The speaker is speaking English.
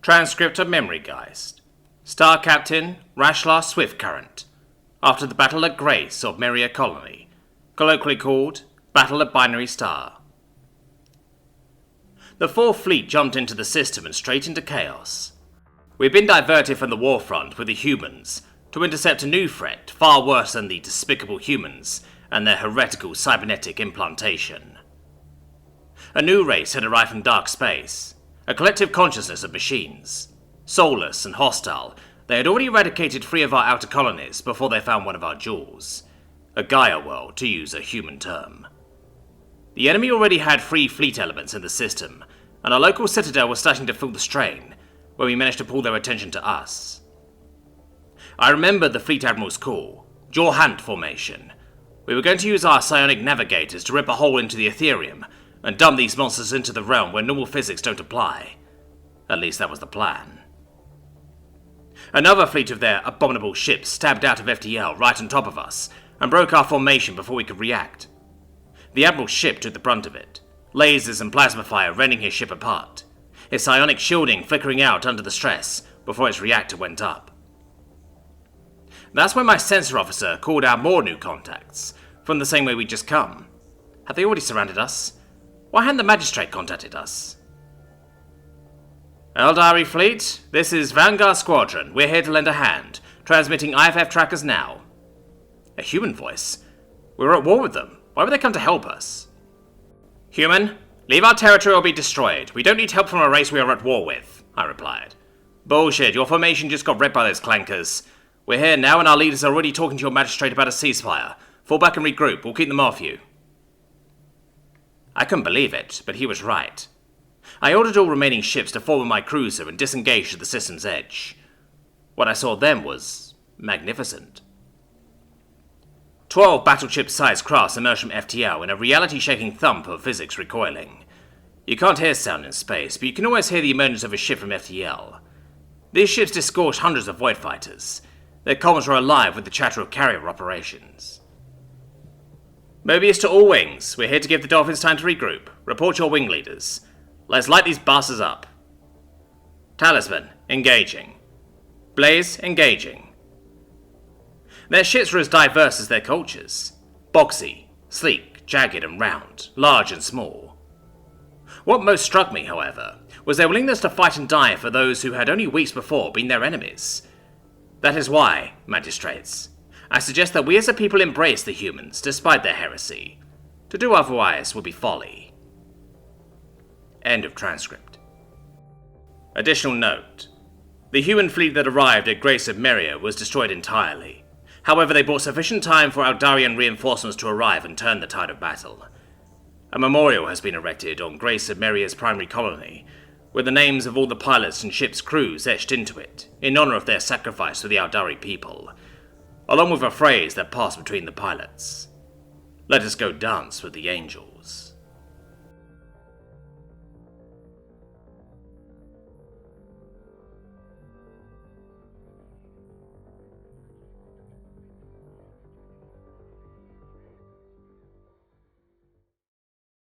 Transcript of Memory Geist. Star Captain Rashlar Swiftcurrent. After the Battle at Grace of Meria Colony, colloquially called Battle at Binary Star. The Fourth Fleet jumped into the system and straight into chaos. We'd been diverted from the war front with the humans to intercept a new threat far worse than the despicable humans and their heretical cybernetic implantation. A new race had arrived from dark space, a collective consciousness of machines. Soulless and hostile, they had already eradicated 3 of our outer colonies before they found one of our jewels. A Gaia world, to use a human term. The enemy already had 3 fleet elements in the system, and our local citadel was starting to feel the strain, when we managed to pull their attention to us. I remember the Fleet Admiral's call, Jaw Hunt formation. We were going to use our psionic navigators to rip a hole into the Ethereum, and dump these monsters into the realm where normal physics don't apply. At least that was the plan. Another fleet of their abominable ships stabbed out of FTL right on top of us, and broke our formation before we could react. The Admiral's ship took the brunt of it, lasers and plasma fire rending his ship apart, his psionic shielding flickering out under the stress before his reactor went up. That's when my sensor officer called out more new contacts, from the same way we'd just come. Had they already surrounded us? Why hadn't the Magistrate contacted us? Eldari Fleet, this is Vanguard Squadron. We're here to lend a hand. Transmitting IFF trackers now. A human voice? We were at war with them. Why would they come to help us? Human, leave our territory or be destroyed. We don't need help from a race we are at war with, I replied. Bullshit, your formation just got ripped by those clankers. We're here now and our leaders are already talking to your Magistrate about a ceasefire. Fall back and regroup. We'll keep them off you. I couldn't believe it, but he was right. I ordered all remaining ships to forward my cruiser and disengage to the system's edge. What I saw then was magnificent. 12 battleship-sized crafts emerged from FTL in a reality-shaking thump of physics recoiling. You can't hear sound in space, but you can always hear the emergence of a ship from FTL. These ships disgorged hundreds of void fighters. Their comms were alive with the chatter of carrier operations. Mobius to all wings. We're here to give the Dolphins time to regroup. Report your wing leaders. Let's light these bastards up. Talisman, engaging. Blaze, engaging. Their ships were as diverse as their cultures. Boxy, sleek, jagged and round, large and small. What most struck me, however, was their willingness to fight and die for those who had only weeks before been their enemies. That is why, Magistrates, I suggest that we as a people embrace the humans, despite their heresy. To do otherwise would be folly. End of transcript. Additional note. The human fleet that arrived at Grace of Meria was destroyed entirely. However, they bought sufficient time for Eldarian reinforcements to arrive and turn the tide of battle. A memorial has been erected on Grace of Meria's primary colony, with the names of all the pilots and ship's crews etched into it, in honor of their sacrifice to the Eldari people, along with a phrase that passed between the pilots. Let us go dance with the angels.